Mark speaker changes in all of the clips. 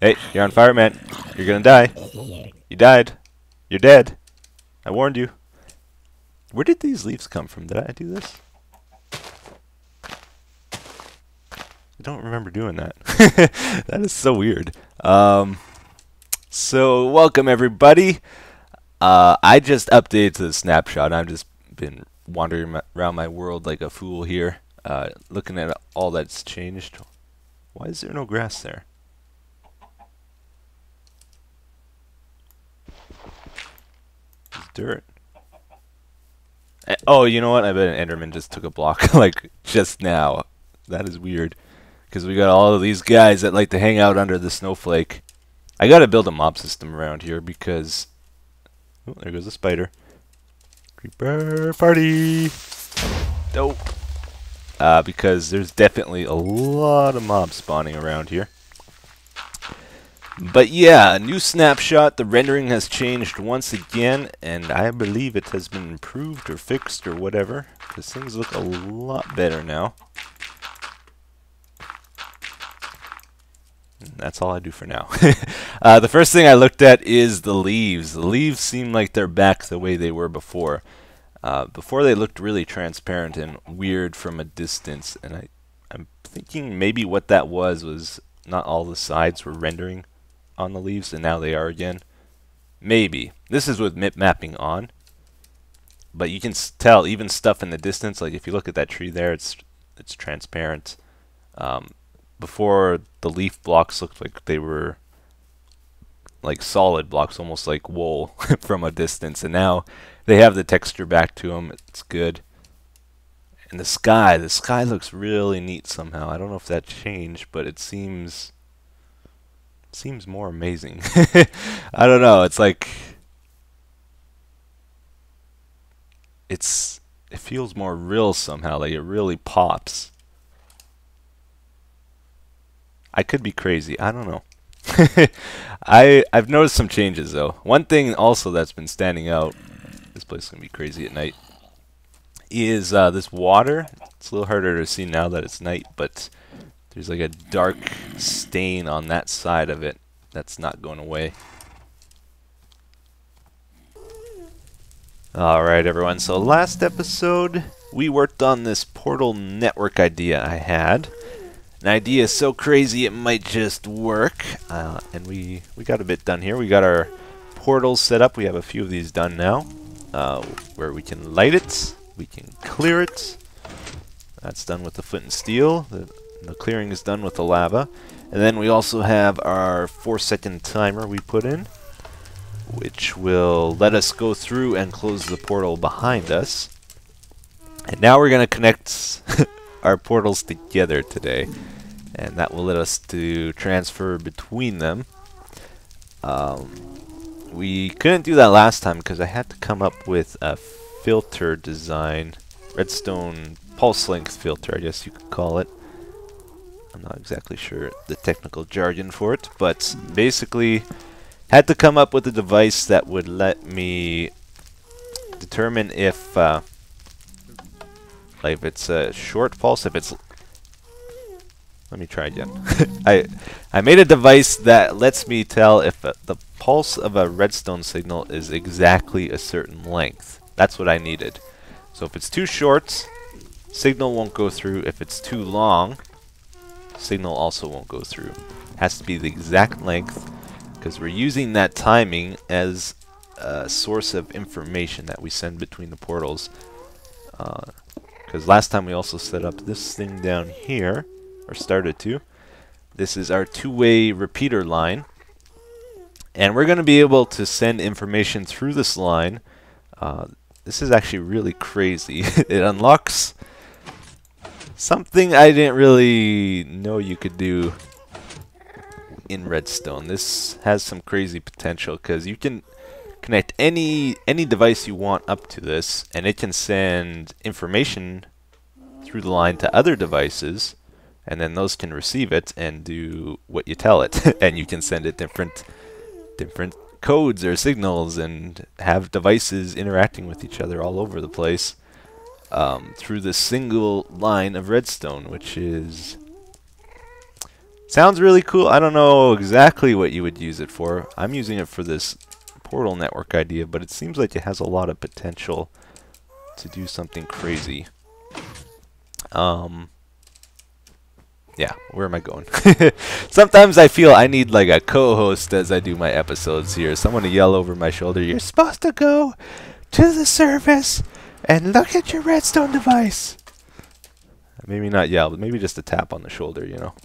Speaker 1: Hey, you're on fire, man. You're gonna die. You died. You're dead. I warned you. Where did these leaves come from? Did I do this? I don't remember doing that. That is so weird. So welcome everybody. I just updated to the snapshot. I've just been wandering around my world like a fool here, looking at all that's changed. Why is there no grass there? It's dirt. Oh, you know what? I bet an Enderman just took a block like just now. That is weird. Because we got all of these guys that like to hang out under the snowflake. I gotta build a mob system around here because... Oh, there goes a spider. Creeper party! Dope! Because there's definitely a lot of mobs spawning around here. But yeah, new snapshot. The rendering has changed once again, and I believe it has been improved or fixed or whatever. Because things look a lot better now. That's all I do for now. The first thing I looked at is the leaves. The leaves seem like they're back the way they were before. Before they looked really transparent and weird from a distance, and I'm thinking maybe what that was not all the sides were rendering on the leaves, and now they are again. Maybe. This is with mapping on. But you can tell even stuff in the distance, like if you look at that tree there, it's transparent. Before, the leaf blocks looked like they were like solid blocks, almost like wool from a distance, and now they have the texture back to them. It's good. And the sky looks really neat somehow. I don't know if that changed, but it seems more amazing. I don't know. It's like it feels more real somehow. Like it really pops. I could be crazy. I don't know. I've noticed some changes though. One thing also that's been standing out, this place is gonna be crazy at night, is this water. It's a little harder to see now that it's night, but there's like a dark stain on that side of it that's not going away. Alright everyone, so last episode we worked on this portal network idea I had. An idea so crazy it might just work, and we got a bit done here. We got our portals set up. We have a few of these done now, where we can light it, we can clear it. That's done with the flint and steel. The clearing is done with the lava. And then we also have our 4-second timer we put in, which will let us go through and close the portal behind us. And now we're going to connect our portals together today, and that will let us to transfer between them. We couldn't do that last time because I had to come up with a filter design, redstone pulse length filter, I guess you could call it. I'm not exactly sure the technical jargon for it, but basically had to come up with a device that would let me determine if like if it's a short pulse, if it's... Let me try again. I made a device that lets me tell if the pulse of a redstone signal is exactly a certain length. That's what I needed. So if it's too short, signal won't go through. If it's too long, signal also won't go through. It has to be the exact length because we're using that timing as a source of information that we send between the portals. Because last time we also set up this thing down here, or started to. This is our two-way repeater line, and we're going to be able to send information through this line. This is actually really crazy. It unlocks something I didn't really know you could do in Redstone. This has some crazy potential because you can connect any device you want up to this, and it can send information through the line to other devices, and then those can receive it and do what you tell it. And you can send it different codes or signals and have devices interacting with each other all over the place through this single line of redstone, which is Sounds really cool. I don't know exactly what you would use it for. I'm using it for this portal network idea, but it seems like it has a lot of potential to do something crazy. Yeah, where am I going? Sometimes I feel I need like a co-host as I do my episodes here. Someone to yell over my shoulder, "You're supposed to go to the surface and look at your redstone device." Maybe not yell, but maybe just a tap on the shoulder, you know.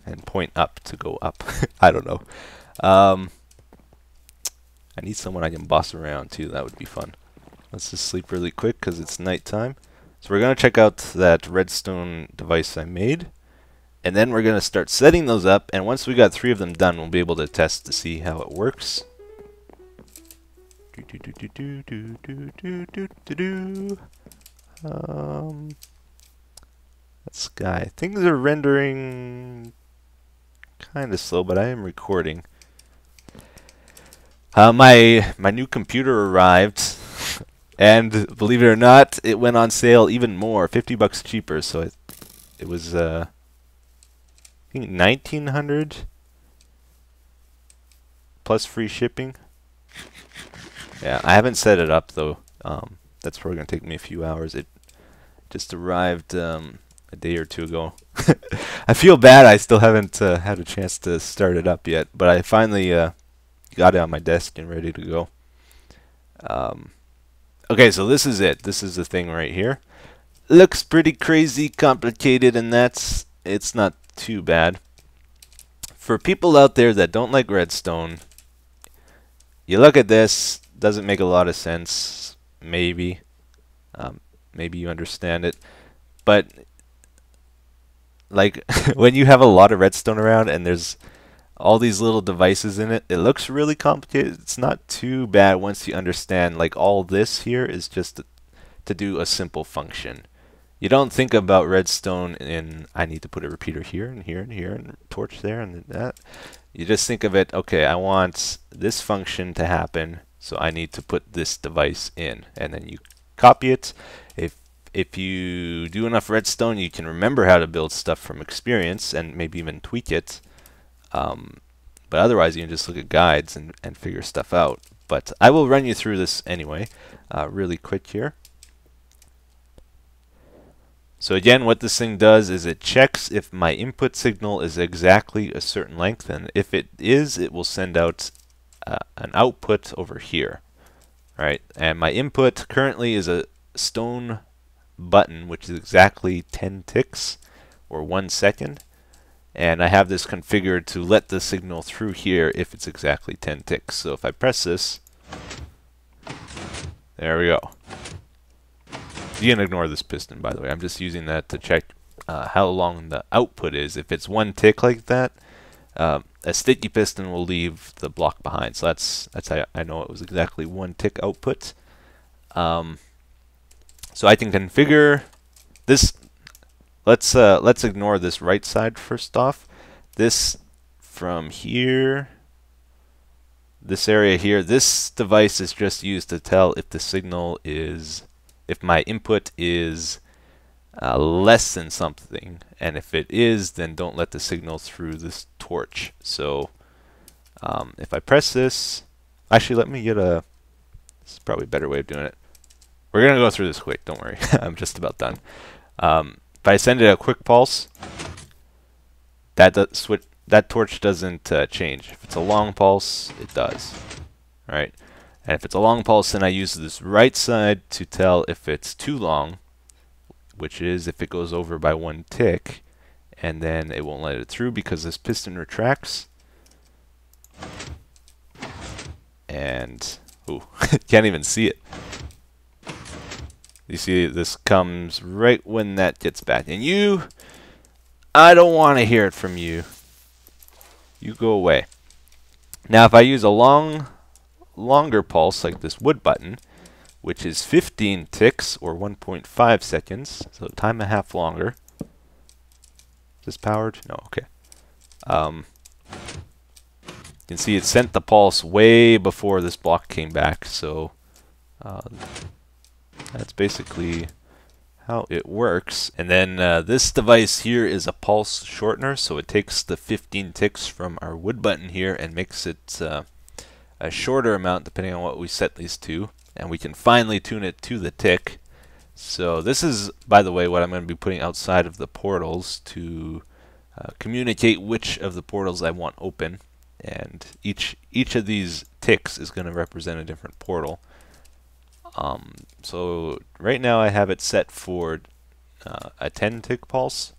Speaker 1: And point up to go up. I don't know. I need someone I can boss around too. That would be fun. Let's just sleep really quick because it's nighttime. So we're going to check out that redstone device I made. And then we're going to start setting those up. And once we got 3 of them done, we'll be able to test to see how it works. That sky. Things are rendering kind of slow, but I am recording. My new computer arrived. And believe it or not, it went on sale even more, 50 bucks cheaper. So it was I think 1900 plus free shipping. Yeah, I haven't set it up though. That's probably gonna take me a few hours. It just arrived a day or 2 ago. I feel bad. I still haven't had a chance to start it up yet, but I finally got it on my desk and ready to go. Okay, so this is it. This is the thing right here. Looks pretty crazy, complicated, and it's not too bad. For people out there that don't like redstone, you look at this, doesn't make a lot of sense. Maybe. Maybe you understand it. But, like, when you have a lot of redstone around and there's all these little devices in it, it looks really complicated. It's not too bad once you understand, like, all this here is just to do a simple function. You don't think about redstone in, I need to put a repeater here and here and here and torch there and that. You just think of it, okay, I want this function to happen, so I need to put this device in. And then you copy it. If you do enough redstone, you can remember how to build stuff from experience and maybe even tweak it. But otherwise, you can just look at guides and figure stuff out. But I will run you through this anyway, really quick here. So again, what this thing does is it checks if my input signal is exactly a certain length, and if it is, it will send out an output over here, right? And my input currently is a stone button, which is exactly 10 ticks or 1 second. And I have this configured to let the signal through here if it's exactly 10 ticks. So if I press this, there we go. You can ignore this piston, by the way. I'm just using that to check how long the output is. If it's 1 tick like that, a sticky piston will leave the block behind. So that's how I know it was exactly 1 tick output. So I can configure this. Let's ignore this right side first off. This from here, this area here, this device is just used to tell if the signal is, if my input is less than something, and if it is, then don't let the signal through this torch. So if I press this, actually let me get a, this is probably a better way of doing it. We're gonna go through this quick, don't worry. I'm just about done. If I send it a quick pulse, that torch doesn't change. If it's a long pulse, it does. Right? And if it's a long pulse, then I use this right side to tell if it's too long, which is if it goes over by 1 tick, and then it won't let it through because this piston retracts. And, ooh, can't even see it. You see, this comes right when that gets back. And you, I don't want to hear it from you. You go away. Now, if I use a longer pulse, like this wood button, which is 15 ticks, or 1.5 seconds, so time and a half longer. Is this powered? No, okay. You can see it sent the pulse way before this block came back, so that's basically how it works. And then this device here is a pulse shortener, so it takes the 15 ticks from our wood button here and makes it a shorter amount depending on what we set these to, and we can finely tune it to the tick. So this is, by the way, what I'm going to be putting outside of the portals to communicate which of the portals I want open, and each of these ticks is going to represent a different portal. So right now I have it set for a 10 tick pulse,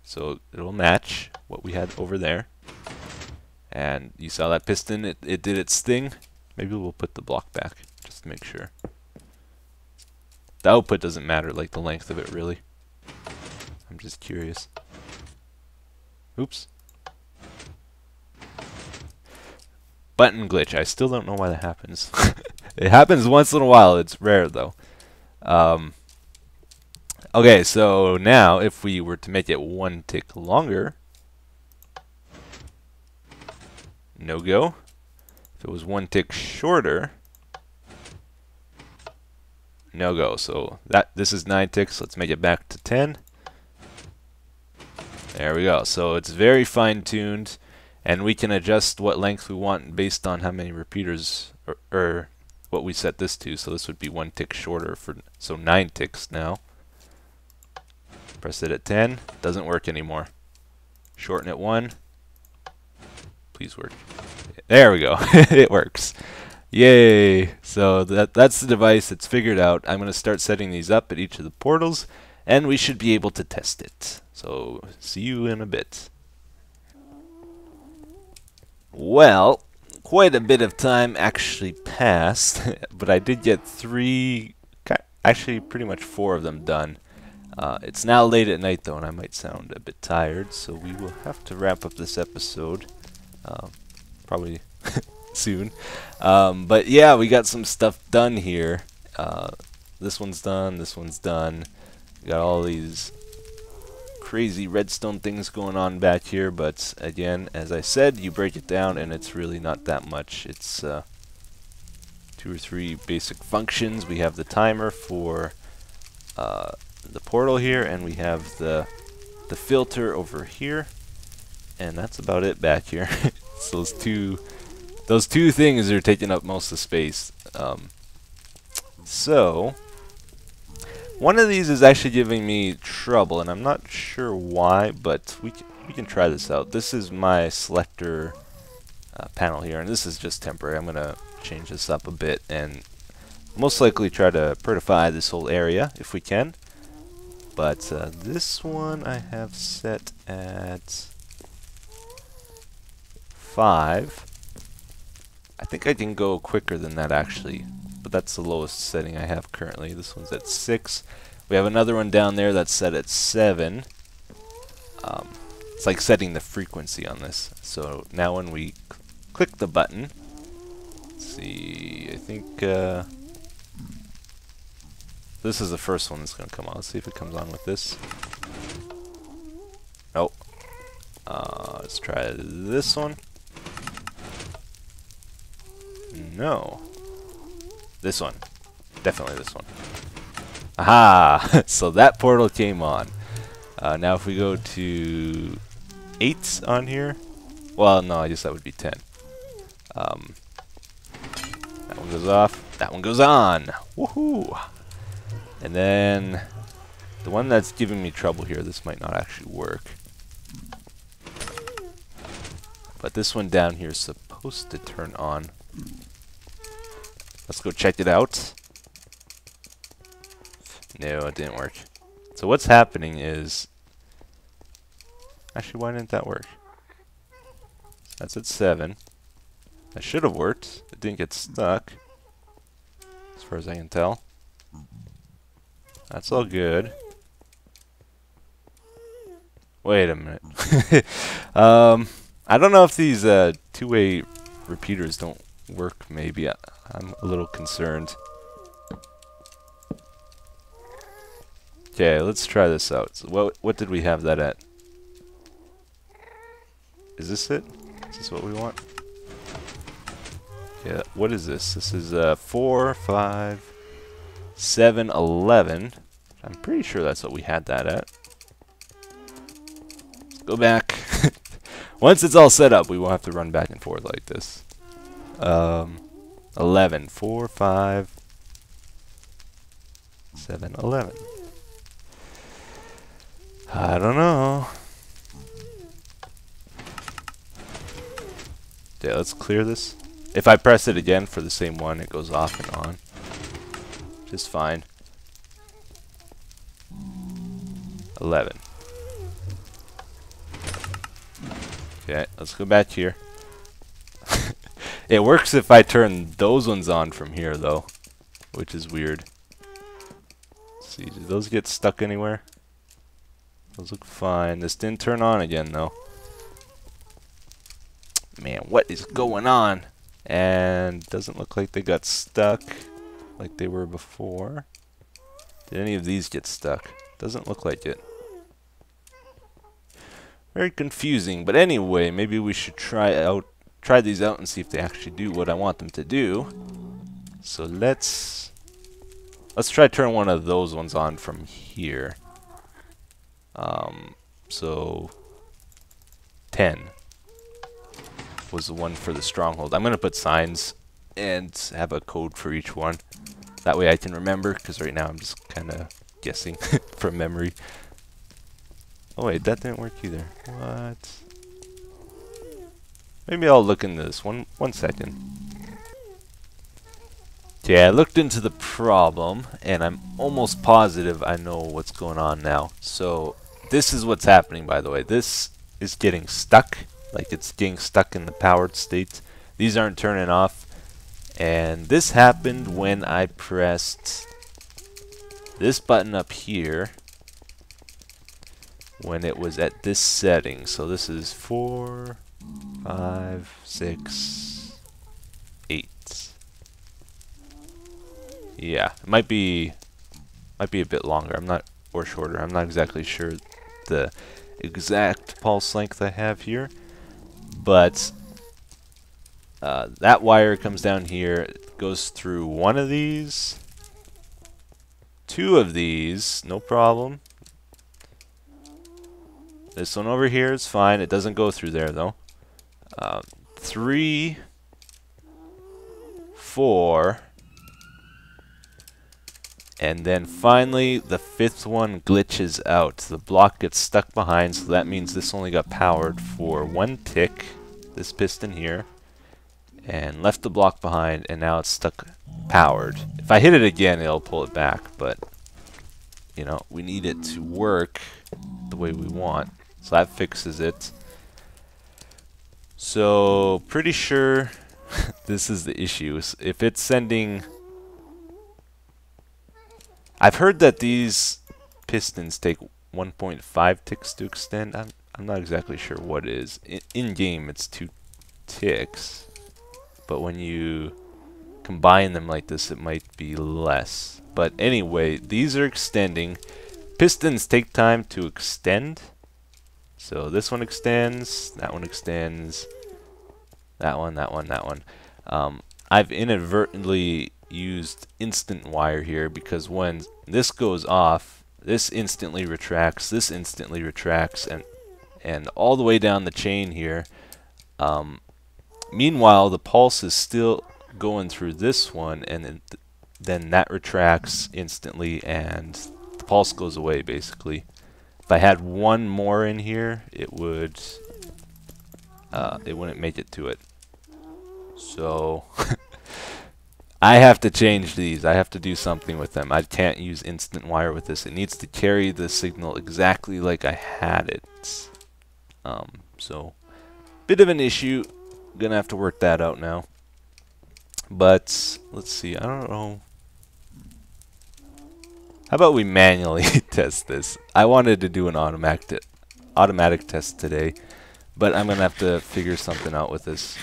Speaker 1: so it'll match what we had over there. And you saw that piston, it did its thing. Maybe we'll put the block back just to make sure. The output doesn't matter, like the length of it really. I'm just curious. Oops. Button glitch. I still don't know why that happens. It happens once in a while. It's rare though. Okay, so now if we were to make it 1 tick longer, no go. If it was 1 tick shorter, no go. So this is 9 ticks. Let's make it back to 10. There we go. So it's very fine-tuned, and we can adjust what length we want based on how many repeaters or what we set this to. So this would be 1 tick shorter so 9 ticks now. Press it at 10. Doesn't work anymore. Shorten it 1. Please work. There we go. It works. Yay! So that's the device. It's figured out. I'm going to start setting these up at each of the portals, and we should be able to test it. So see you in a bit. Well, quite a bit of time actually passed, but I did get 3, actually pretty much 4 of them done. It's now late at night though, and I might sound a bit tired, so we will have to wrap up this episode. Probably soon. But yeah, we got some stuff done here. This one's done, this one's done. We got all these crazy redstone things going on back here, but again, as I said, you break it down and it's really not that much. It's 2 or 3 basic functions. We have the timer for the portal here, and we have the filter over here, and that's about it back here. So those two things are taking up most of the space. So one of these is actually giving me trouble, and I'm not sure why, but we can try this out. This is my selector panel here, and this is just temporary. I'm going to change this up a bit and most likely try to prettify this whole area if we can. But this one I have set at 5. I think I can go quicker than that actually, but that's the lowest setting I have currently. This one's at 6. We have another one down there that's set at 7. It's like setting the frequency on this. So now when we click the button, let's see, I think this is the first one that's going to come on. Let's see if it comes on with this. Nope. Let's try this one. No. This one. Definitely this one. Aha! So that portal came on. Now if we go to 8 on here, well, no, I guess that would be 10. That one goes off. That one goes on. Woohoo! And then the one that's giving me trouble here, this might not actually work. But this one down here is supposed to turn on. Let's go check it out. No, it didn't work. So what's happening is... Actually, why didn't that work? That's at 7. That should have worked. It didn't get stuck, as far as I can tell. That's all good. Wait a minute. I don't know if these two-way repeaters don't work, maybe. I'm a little concerned. Okay, let's try this out. So what did we have that at? Is this it? Is this what we want? Yeah, what is this? This is 4, 5, 7, 11. I'm pretty sure that's what we had that at. Let's go back. Once it's all set up, we won't have to run back and forth like this. 11. 4, 5, 7, 11. I don't know. Yeah, let's clear this. If I press it again for the same one, it goes off and on. Just fine. 11. Okay, let's go back here. It works if I turn those ones on from here, though, which is weird. Let's see, did those get stuck anywhere? Those look fine. This didn't turn on again, though. Man, what is going on? And doesn't look like they got stuck like they were before. Did any of these get stuck? Doesn't look like it. Very confusing, but anyway, maybe we should try these out and see if they actually do what I want them to do. So let's try turn one of those ones on from here. So 10 was the one for the stronghold. I'm gonna put signs and have a code for each one. That way I can remember, because right now I'm just kind of guessing from memory. Oh wait, that didn't work either. What? Maybe I'll look into this. One second. Yeah, I looked into the problem, and I'm almost positive I know what's going on now. So this is what's happening, by the way. This is getting stuck, like it's getting stuck in the powered state. These aren't turning off, and this happened when I pressed this button up here when it was at this setting. So this is 4, 5, 6, 8. Yeah, it might be a bit longer. I'm not, or shorter. I'm not exactly sure the exact pulse length I have here, but that wire comes down here, goes through one of these, 2 of these, no problem. This one over here is fine. It doesn't go through there though. 3, 4. And then finally, the 5th one glitches out. The block gets stuck behind, so that means this only got powered for 1 tick, this piston here, and left the block behind, and now it's stuck powered. If I hit it again, it'll pull it back, but, you know, we need it to work the way we want. So that fixes it. So, pretty sure this is the issue. If it's sending... I've heard that these pistons take 1.5 ticks to extend. I'm not exactly sure what it is. In game, it's 2 ticks, but when you combine them like this, it might be less. But anyway, these are extending. Pistons take time to extend. So this one extends, that one extends, that one, that one, that one. I've inadvertently used instant wire here, because when this goes off, this instantly retracts, this instantly retracts, and all the way down the chain here. Meanwhile, the pulse is still going through this one, and then that retracts instantly, and the pulse goes away basically. If I had one more in here, it wouldn't make it to it. So I have to change these. I have to do something with them. I can't use instant wire with this. It needs to carry the signal exactly like I had it. So, bit of an issue. Gonna have to work that out now. But, let's see. I don't know. How about we manually test this? I wanted to do an automatic test today, but I'm gonna have to figure something out with this.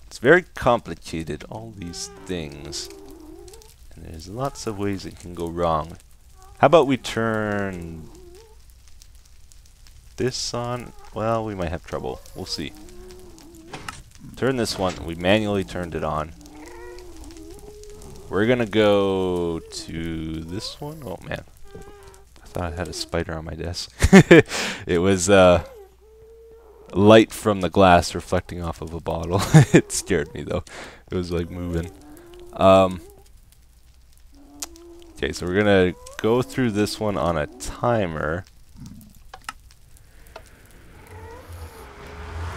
Speaker 1: It's very complicated, all these things, and there's lots of ways it can go wrong. How about we turn this on? Well, we might have trouble. We'll see. Turn this one. We manually turned it on. we're gonna go to this one. Oh man, I thought I had a spider on my desk. It was light from the glass reflecting off of a bottle. It scared me though. It was like moving. Okay, so we're gonna go through this one on a timer.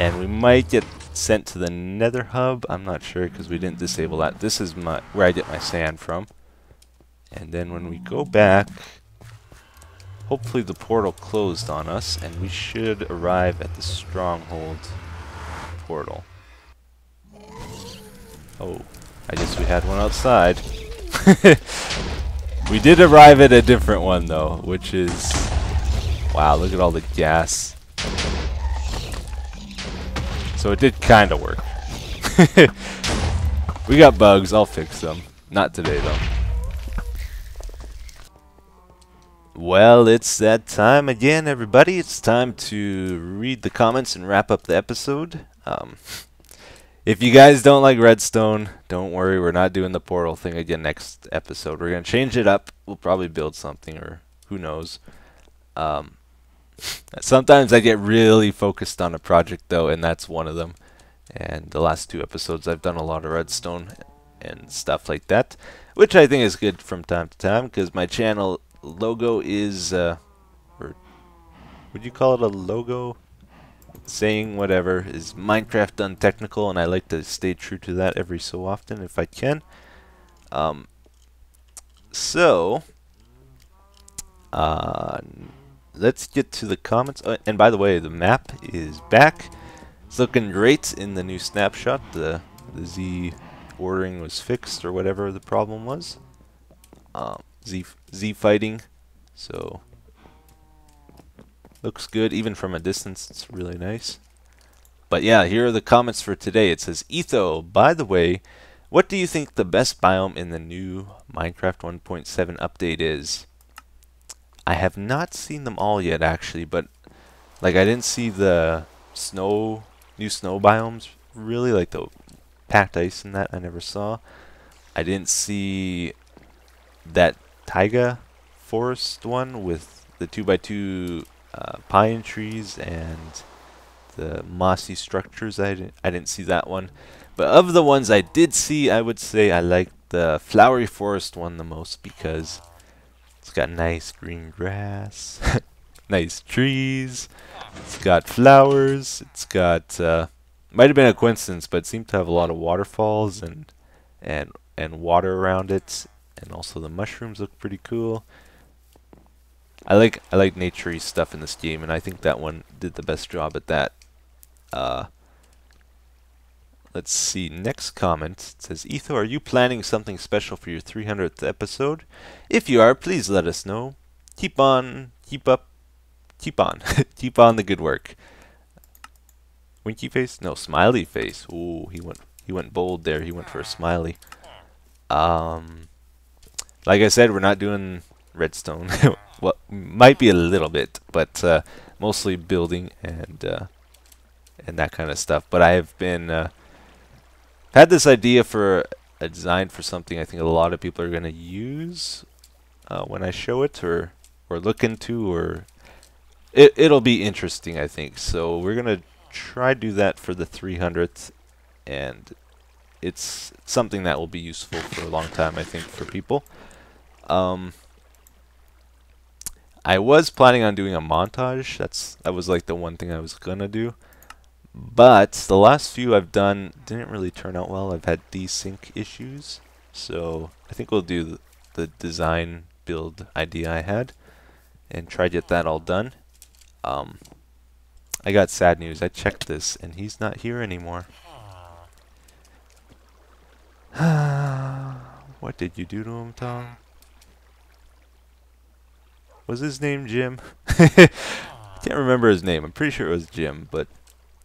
Speaker 1: And we might get sent to the nether hub. I'm not sure because we didn't disable that. This is where I get my sand from. And then when we go back, hopefully the portal closed on us and we should arrive at the stronghold portal. Oh, I guess we had one outside. We did arrive at a different one though, which is... Wow, look at all the gas. So it did kind of work. We got bugs, I'll fix them. Not today though. Well, it's that time again, everybody. It's time to read the comments and wrap up the episode. If you guys don't like Redstone, don't worry, we're not doing the portal thing again next episode. We're going to change it up. We'll probably build something, or who knows. Sometimes I get really focused on a project though, and that's one of them. And the last 2 episodes I've done a lot of redstone and stuff like that, which I think is good from time to time because my channel logo is, or would you call it a logo? Saying whatever is Minecraft done technical, and I like to stay true to that every so often if I can. Let's get to the comments. And by the way, the map is back. It's looking great in the new snapshot. The Z ordering was fixed, or whatever the problem was. Z fighting. So looks good even from a distance. It's really nice. But yeah, here are the comments for today. It says, Etho, by the way, what do you think the best biome in the new Minecraft 1.7 update is? I have not seen them all yet, actually, but like I didn't see the new snow biomes really, like the packed ice and that I never saw. I didn't see that taiga forest one with the 2x2 pine trees and the mossy structures. I didn't see that one. But of the ones I did see, I would say I like the flowery forest one the most because it's got nice green grass, nice trees, it's got flowers, it's got, might have been a coincidence, but it seemed to have a lot of waterfalls and water around it, and also the mushrooms look pretty cool. I like naturey stuff in this game, and I think that one did the best job at that. Let's see, next comment. It says, Etho, are you planning something special for your 300th episode? If you are, please let us know. Keep on keep on the good work. Winky face? No, smiley face. Ooh, he went bold there. He went for a smiley. Like I said, we're not doing redstone. Well, might be a little bit, but mostly building and that kind of stuff. But I have been had this idea for a design for something I think a lot of people are going to use when I show it or look into, or it'll be interesting, I think. So we're going to try to do that for the 300th, and it's something that will be useful for a long time, I think, for people. I was planning on doing a montage. That was like the one thing I was gonna do, but the last few I've done didn't really turn out well. I've had desync issues, so I think we'll do the design build idea I had and try to get that all done. I got sad news. I checked this and he's not here anymore. What did you do to him, Tom? Was his name Jim? Can't remember his name. I'm pretty sure it was Jim, but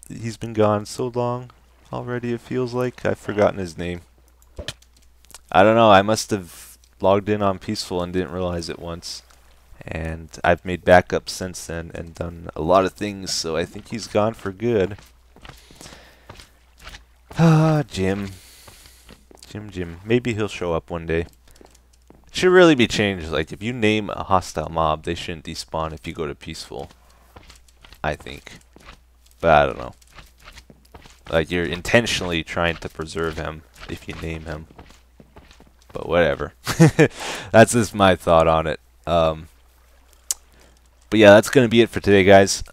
Speaker 1: he's been gone so long already, it feels like. I've forgotten his name. I don't know. I must have logged in on Peaceful and didn't realize it once. And I've made backups since then and done a lot of things, so I think he's gone for good. Ah, Jim. Jim. Maybe he'll show up one day. It should really be changed. Like, if you name a hostile mob, they shouldn't despawn if you go to peaceful. I think. But I don't know. Like, you're intentionally trying to preserve him if you name him. But whatever. That's just my thought on it. But yeah, that's going to be it for today, guys.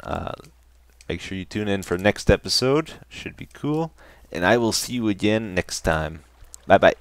Speaker 1: Make sure you tune in for next episode. Should be cool. And I will see you again next time. Bye-bye.